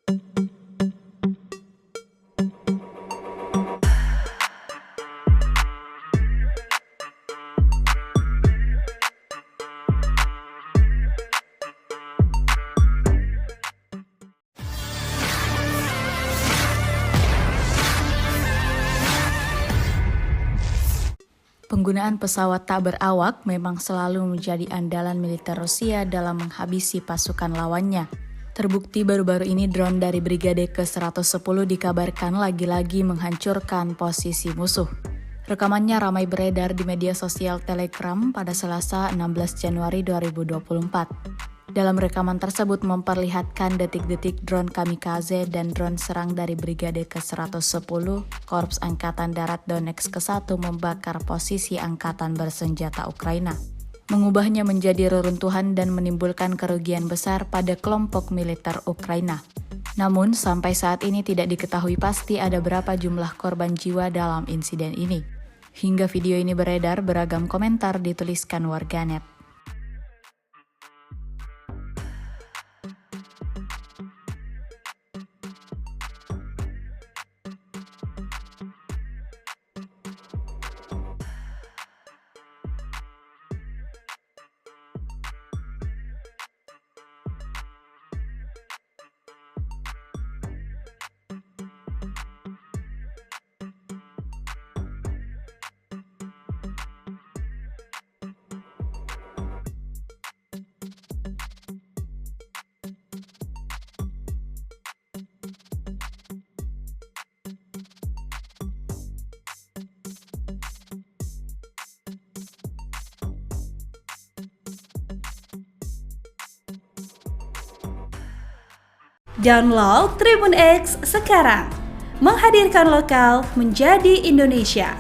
Penggunaan pesawat tak berawak memang selalu menjadi andalan militer Rusia dalam menghabisi pasukan lawannya. Terbukti baru-baru ini drone dari Brigade ke-110 dikabarkan lagi-lagi menghancurkan posisi musuh. Rekamannya ramai beredar di media sosial Telegram pada Selasa 16 Januari 2024. Dalam rekaman tersebut memperlihatkan detik-detik drone kamikaze dan drone serang dari Brigade ke-110 Korps Angkatan Darat Donetsk ke-1 membakar posisi angkatan bersenjata Ukraina, mengubahnya menjadi reruntuhan dan menimbulkan kerugian besar pada kelompok militer Ukraina. Namun, sampai saat ini tidak diketahui pasti ada berapa jumlah korban jiwa dalam insiden ini. Hingga video ini beredar, beragam komentar dituliskan warganet. Download Tribun X sekarang, menghadirkan lokal menjadi Indonesia.